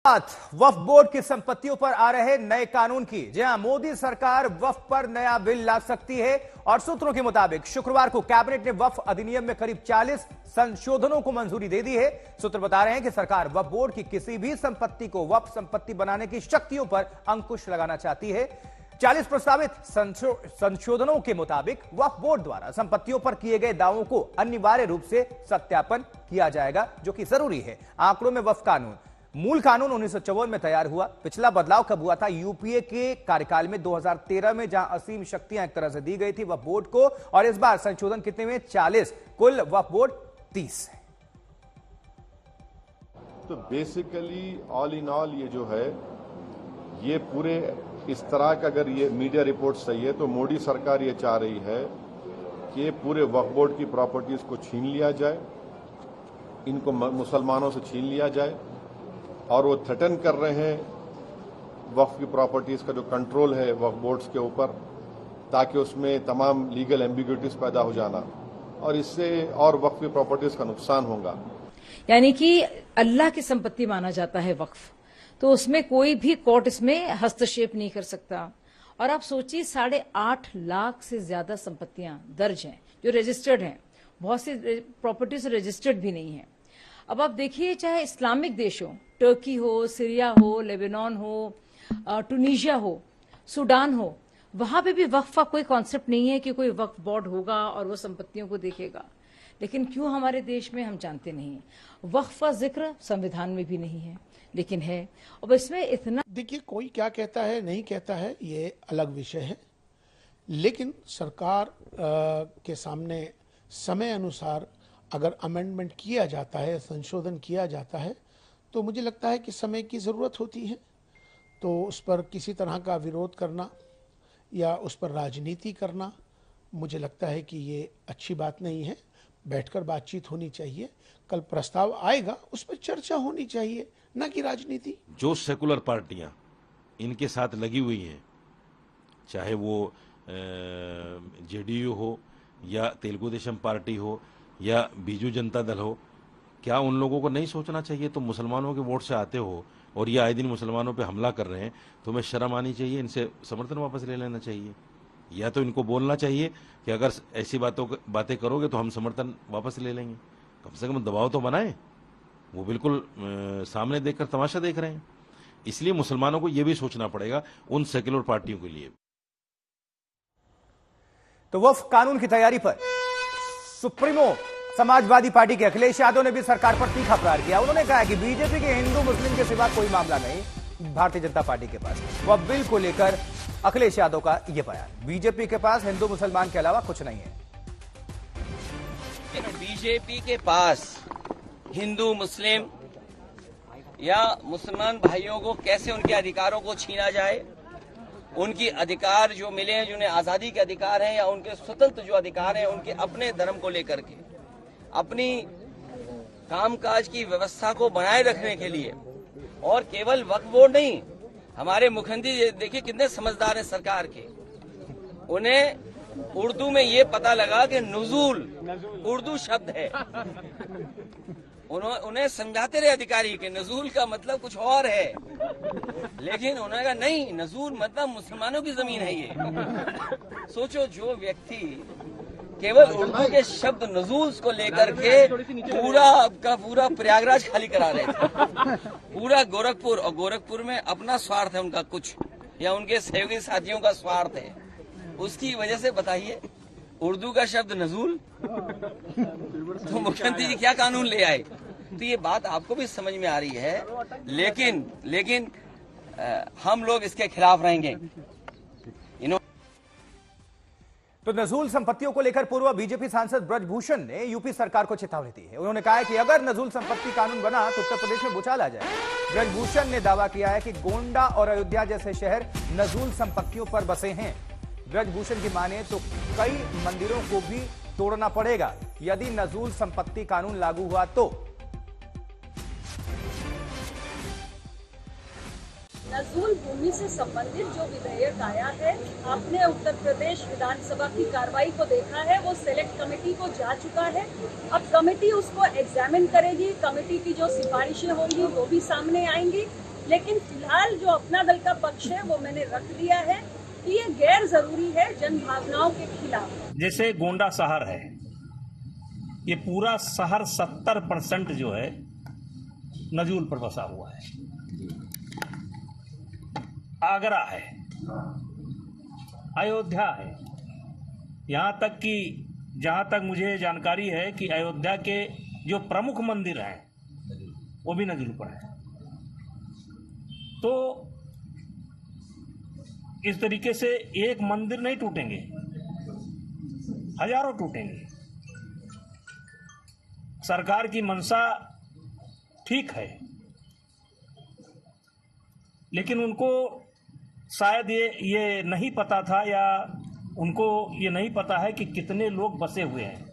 वक्फ board की संपत्तियों पर आ रहे नए कानून की। जी हां, मोदी सरकार वक्फ पर नया बिल ला सकती है और सूत्रों के मुताबिक शुक्रवार को कैबिनेट ने वक्फ अधिनियम में करीब 40 संशोधनों को मंजूरी दे दी है। सूत्र बता रहे हैं कि सरकार वक्फ बोर्ड की किसी भी संपत्ति को वक्फ संपत्ति बनाने की शक्तियों पर अंकुश लगाना चाहती है। 40 प्रस्तावित संशोधनों के मुताबिक वक्फ बोर्ड द्वारा संपत्तियों पर किए गए दावों को अनिवार्य रूप से सत्यापन किया जाएगा, जो कि जरूरी है। आंकड़ों में वक्फ कानून, मूल कानून 1954 में तैयार हुआ। पिछला बदलाव कब हुआ था? यूपीए के कार्यकाल में 2013 में, जहां असीम शक्तियां एक तरह से दी गई थी वक्फ बोर्ड को। और इस बार संशोधन कितने में? 40। कुल वक्फ बोर्ड 30 है। तो बेसिकली ऑल इन ऑल ये जो है, ये पूरे इस तरह का, अगर ये मीडिया रिपोर्ट सही है तो मोदी सरकार ये चाह रही है कि पूरे वक्फ बोर्ड की प्रॉपर्टीज को छीन लिया जाए, इनको मुसलमानों से छीन लिया जाए। और वो थ्रेटन कर रहे हैं वक्फ की प्रॉपर्टीज का जो कंट्रोल है वक्फ बोर्ड्स के ऊपर, ताकि उसमें तमाम लीगल एम्बिग्युइटीज पैदा हो जाना, और इससे और वक्फ की प्रॉपर्टीज का नुकसान होगा। यानी कि अल्लाह की संपत्ति माना जाता है वक्फ, तो उसमें कोई भी कोर्ट इसमें हस्तक्षेप नहीं कर सकता। और आप सोचिए 8.5 लाख से ज्यादा संपत्तियां दर्ज हैं जो रजिस्टर्ड हैं, बहुत सी प्रॉपर्टीज रजिस्टर्ड भी नहीं है। अब आप देखिए, चाहे इस्लामिक देश हो, टर्की हो, सीरिया हो, लेबनान हो, टूनीशिया हो, सूडान हो, वहां पे भी वक्फ का कोई कॉन्सेप्ट नहीं है कि कोई वक्फ बोर्ड होगा और वो संपत्तियों को देखेगा। लेकिन क्यों हमारे देश में हम जानते नहीं। वक्फ का जिक्र संविधान में भी नहीं है, लेकिन है। और इसमें इतना, देखिए, कोई क्या कहता है नहीं कहता है ये अलग विषय है, लेकिन सरकार के सामने समय अनुसार अगर अमेंडमेंट किया जाता है, संशोधन किया जाता है, तो मुझे लगता है कि समय की ज़रूरत होती है। तो उस पर किसी तरह का विरोध करना या उस पर राजनीति करना, मुझे लगता है कि ये अच्छी बात नहीं है। बैठकर बातचीत होनी चाहिए। कल प्रस्ताव आएगा, उस पर चर्चा होनी चाहिए, न कि राजनीति। जो सेकुलर पार्टियां इनके साथ लगी हुई हैं, चाहे वो जेडीयू हो या तेलुगु देशम पार्टी हो या बीजू जनता दल हो, क्या उन लोगों को नहीं सोचना चाहिए? तो मुसलमानों के वोट से आते हो और ये आए दिन मुसलमानों पे हमला कर रहे हैं, तुम्हें शर्म आनी चाहिए, इनसे समर्थन वापस ले लेना चाहिए। या तो इनको बोलना चाहिए कि अगर ऐसी बातें करोगे तो हम समर्थन वापस ले लेंगे। कम से कम दबाव तो बनाए। वो बिल्कुल सामने देखकर तमाशा देख रहे हैं। इसलिए मुसलमानों को यह भी सोचना पड़ेगा उन सेक्युलर पार्टियों के लिए। तो वक्फ कानून की तैयारी पर सुप्रीमो समाजवादी पार्टी के अखिलेश यादव ने भी सरकार पर तीखा प्रहार किया। उन्होंने कहा कि बीजेपी के हिंदू मुस्लिम के सिवा कोई मामला नहीं भारतीय जनता पार्टी के पास। वह बिल को लेकर अखिलेश यादव का यह बयान, बीजेपी के पास हिंदू मुसलमान के अलावा कुछ नहीं है। बीजेपी के पास हिंदू मुस्लिम या मुसलमान भाइयों को कैसे उनके अधिकारों को छीना जाए, उनकी अधिकार जो मिले हैं, जिन्हें आजादी के अधिकार हैं या उनके स्वतंत्र जो अधिकार हैं, उनके अपने धर्म को लेकर के अपनी कामकाज की व्यवस्था को बनाए रखने के लिए। और केवल वक्फ बोर्ड नहीं, हमारे मुख्यमंत्री देखिए कितने समझदार हैं सरकार के। उन्हें उर्दू में ये पता लगा कि नुज़ूल उर्दू शब्द है। उन्हें समझाते रहे अधिकारी के नजूल का मतलब कुछ और है, लेकिन उन्होंने कहा नहीं, नजूल मतलब मुसलमानों की जमीन है ये। सोचो, जो व्यक्ति केवल उर्दू के शब्द नजूल को लेकर के पूरा का पूरा प्रयागराज खाली करा रहे थे, पूरा गोरखपुर, और गोरखपुर में अपना स्वार्थ है उनका कुछ, या उनके सहयोगी साथियों का स्वार्थ है, उसकी वजह से बताइए उर्दू का शब्द नजूल, तो मुख्यमंत्री जी क्या कानून ले आए? तो ये बात आपको भी समझ में आ रही है, लेकिन हम लोग इसके खिलाफ रहेंगे। तो नजूल संपत्तियों को लेकर पूर्व बीजेपी सांसद ब्रजभूषण ने यूपी सरकार को चेतावनी दी है। उन्होंने कहा है कि अगर नजूल संपत्ति कानून बना तो उत्तर प्रदेश में भूचाल आ जाए। ब्रजभूषण ने दावा किया है कि गोंडा और अयोध्या जैसे शहर नजूल संपत्तियों पर बसे हैं। ब्रजभूषण की माने तो कई मंदिरों को भी तोड़ना पड़ेगा यदि नजूल संपत्ति कानून लागू हुआ तो। नजूल भूमि से संबंधित जो विधेयक आया है, आपने उत्तर प्रदेश विधानसभा की कार्रवाई को देखा है, वो सेलेक्ट कमेटी को जा चुका है। अब कमेटी उसको एग्जामिन करेगी, कमेटी की जो सिफारिशें होंगी वो भी सामने आएंगी लेकिन फिलहाल जो अपना दल का पक्ष है वो मैंने रख लिया है कि ये गैर जरूरी है, जन भावनाओं के खिलाफ। जैसे गोंडा शहर है, ये पूरा शहर 70% जो है नजूल पर बसा हुआ है। आगरा है, अयोध्या है, यहाँ तक कि जहाँ तक मुझे जानकारी है कि अयोध्या के जो प्रमुख मंदिर हैं वो भी नजूल पर है। तो इस तरीके से एक मंदिर नहीं टूटेंगे, हजारों टूटेंगे। सरकार की मंशा ठीक है, लेकिन उनको शायद ये नहीं पता था, या उनको ये नहीं पता है कि कितने लोग बसे हुए हैं।